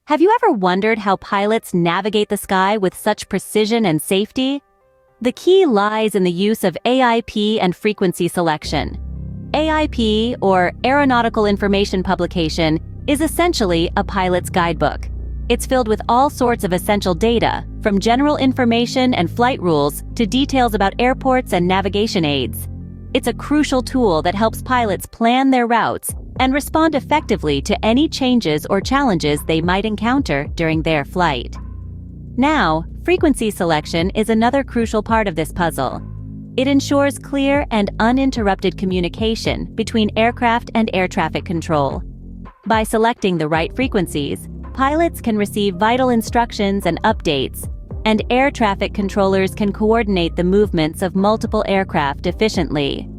Have you ever wondered how pilots navigate the sky with such precision and safety? The key lies in the use of AIP and frequency selection. AIP, or Aeronautical Information Publication, is essentially a pilot's guidebook. It's filled with all sorts of essential data, from general information and flight rules to details about airports and navigation aids. It's a crucial tool that helps pilots plan their routes and respond effectively to any changes or challenges they might encounter during their flight. Now, frequency selection is another crucial part of this puzzle. It ensures clear and uninterrupted communication between aircraft and air traffic control. By selecting the right frequencies, pilots can receive vital instructions and updates, and air traffic controllers can coordinate the movements of multiple aircraft efficiently.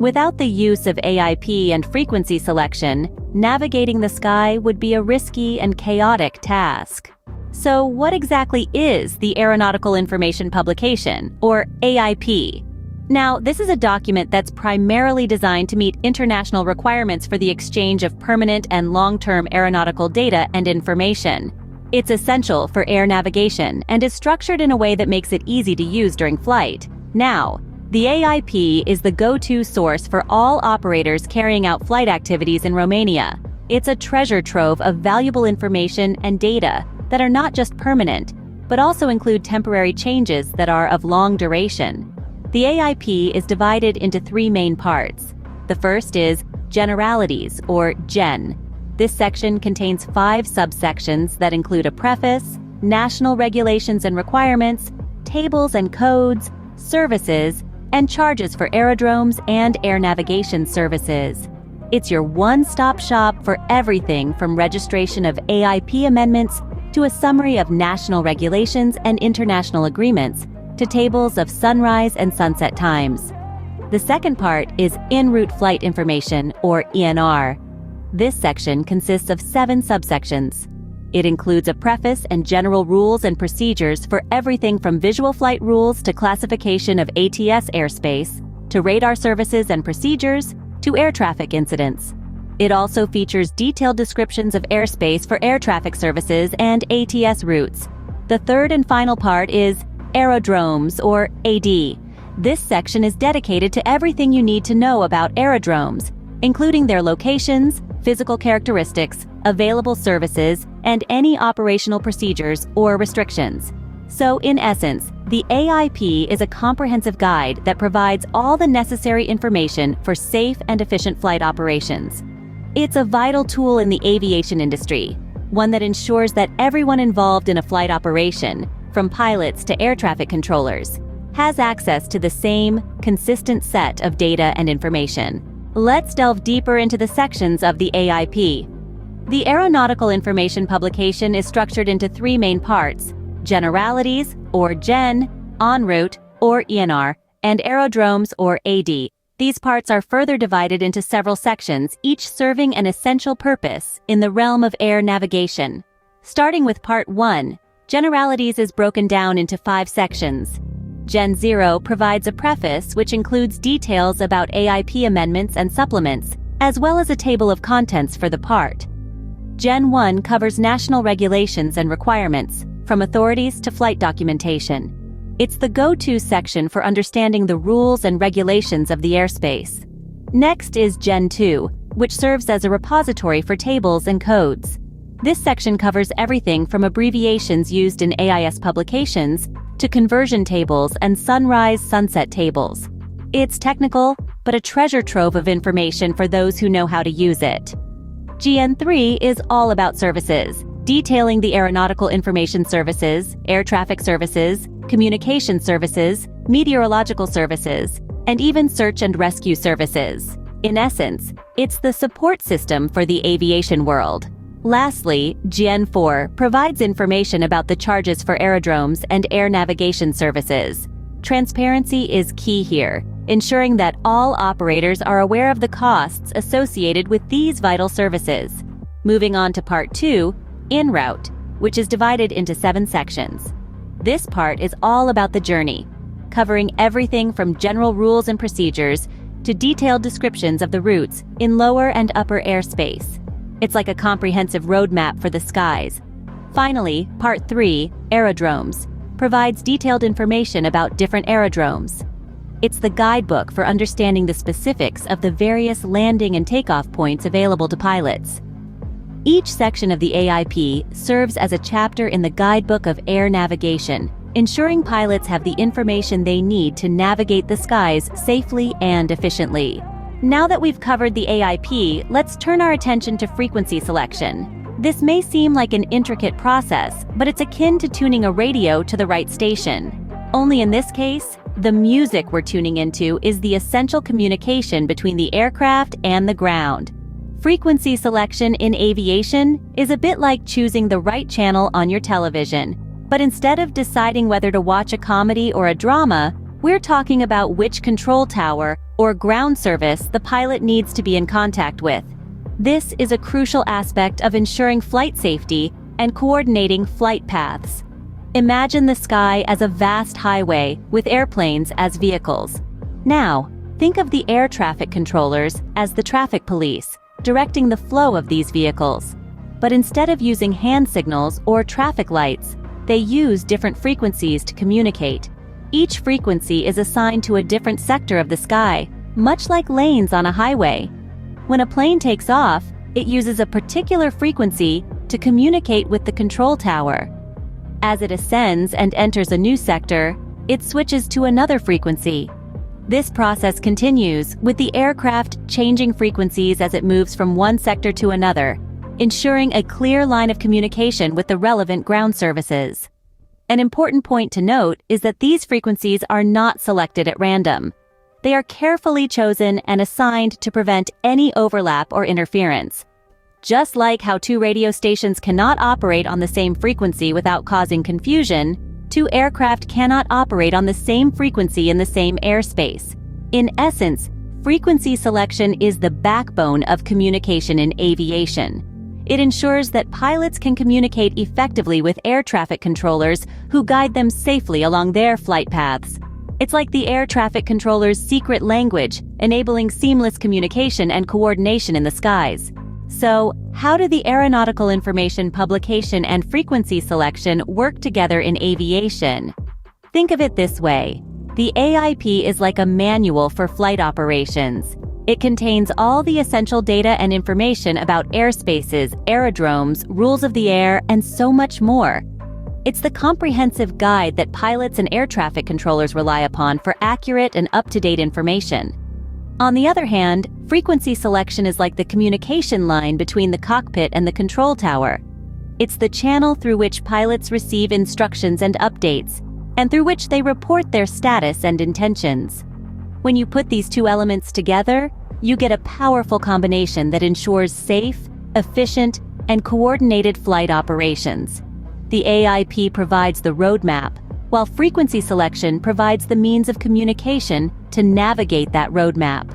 Without the use of AIP and frequency selection, navigating the sky would be a risky and chaotic task. So what exactly is the Aeronautical Information Publication, or AIP? Now, this is a document that's primarily designed to meet international requirements for the exchange of permanent and long-term aeronautical data and information. It's essential for air navigation and is structured in a way that makes it easy to use during flight. Now, the AIP is the go-to source for all operators carrying out flight activities in Romania. It's a treasure trove of valuable information and data that are not just permanent, but also include temporary changes that are of long duration. The AIP is divided into three main parts. The first is Generalities, or GEN. This section contains 5 subsections that include a preface, national regulations and requirements, tables and codes, services, and charges for aerodromes and air navigation services. It's your one-stop shop for everything from registration of AIP amendments to a summary of national regulations and international agreements to tables of sunrise and sunset times. The second part is En route flight information, or ENR. This section consists of 7 subsections. It includes a preface and general rules and procedures for everything from visual flight rules to classification of ATS airspace, to radar services and procedures, to air traffic incidents. It also features detailed descriptions of airspace for air traffic services and ATS routes. The third and final part is Aerodromes, or AD. This section is dedicated to everything you need to know about aerodromes, including their locations, physical characteristics, available services, and any operational procedures or restrictions. So, in essence, the AIP is a comprehensive guide that provides all the necessary information for safe and efficient flight operations. It's a vital tool in the aviation industry, one that ensures that everyone involved in a flight operation, from pilots to air traffic controllers, has access to the same, consistent set of data and information. Let's delve deeper into the sections of the AIP. The Aeronautical Information Publication is structured into 3 main parts: Generalities, or GEN, En route, or ENR, and Aerodromes, or AD. These parts are further divided into several sections, each serving an essential purpose in the realm of air navigation. Starting with Part 1, Generalities is broken down into 5 sections. Gen 0 provides a preface which includes details about AIP amendments and supplements, as well as a table of contents for the part. Gen 1 covers national regulations and requirements, from authorities to flight documentation. It's the go-to section for understanding the rules and regulations of the airspace. Next is Gen 2, which serves as a repository for tables and codes. This section covers everything from abbreviations used in AIS publications to conversion tables and sunrise-sunset tables. It's technical, but a treasure trove of information for those who know how to use it. Gen 3 is all about services, detailing the aeronautical information services, air traffic services, communication services, meteorological services, and even search and rescue services. In essence, it's the support system for the aviation world. Lastly, Gen 4 provides information about the charges for aerodromes and air navigation services. Transparency is key here, ensuring that all operators are aware of the costs associated with these vital services. Moving on to Part 2, En route, which is divided into 7 sections. This part is all about the journey, covering everything from general rules and procedures to detailed descriptions of the routes in lower and upper airspace. It's like a comprehensive roadmap for the skies, Finally, Part 3, Aerodromes, provides detailed information about different aerodromes. It's the guidebook for understanding the specifics of the various landing and takeoff points available to pilots. Each section of the AIP serves as a chapter in the Guidebook of Air Navigation, ensuring pilots have the information they need to navigate the skies safely and efficiently. Now that we've covered the AIP, let's turn our attention to frequency selection. This may seem like an intricate process, but it's akin to tuning a radio to the right station. Only in this case, the music we're tuning into is the essential communication between the aircraft and the ground. Frequency selection in aviation is a bit like choosing the right channel on your television. But instead of deciding whether to watch a comedy or a drama, we're talking about which control tower or ground service the pilot needs to be in contact with. This is a crucial aspect of ensuring flight safety and coordinating flight paths. Imagine the sky as a vast highway with airplanes as vehicles. Now, think of the air traffic controllers as the traffic police, directing the flow of these vehicles. But instead of using hand signals or traffic lights, they use different frequencies to communicate. Each frequency is assigned to a different sector of the sky, much like lanes on a highway. When a plane takes off, it uses a particular frequency to communicate with the control tower. As it ascends and enters a new sector, it switches to another frequency. This process continues, with the aircraft changing frequencies as it moves from one sector to another, ensuring a clear line of communication with the relevant ground services. An important point to note is that these frequencies are not selected at random. They are carefully chosen and assigned to prevent any overlap or interference. Just like how two radio stations cannot operate on the same frequency without causing confusion, two aircraft cannot operate on the same frequency in the same airspace. In essence, frequency selection is the backbone of communication in aviation. It ensures that pilots can communicate effectively with air traffic controllers who guide them safely along their flight paths. It's like the air traffic controller's secret language, enabling seamless communication and coordination in the skies. So, how do the aeronautical information publication and frequency selection work together in aviation? Think of it this way. The AIP is like a manual for flight operations. It contains all the essential data and information about airspaces, aerodromes, rules of the air, and so much more. It's the comprehensive guide that pilots and air traffic controllers rely upon for accurate and up-to-date information. On the other hand, frequency selection is like the communication line between the cockpit and the control tower. It's the channel through which pilots receive instructions and updates, and through which they report their status and intentions. When you put these two elements together, you get a powerful combination that ensures safe, efficient, and coordinated flight operations. The AIP provides the roadmap, while frequency selection provides the means of communication to navigate that roadmap.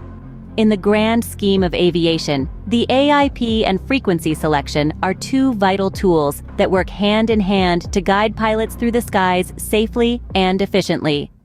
In the grand scheme of aviation, the AIP and frequency selection are two vital tools that work hand in hand to guide pilots through the skies safely and efficiently.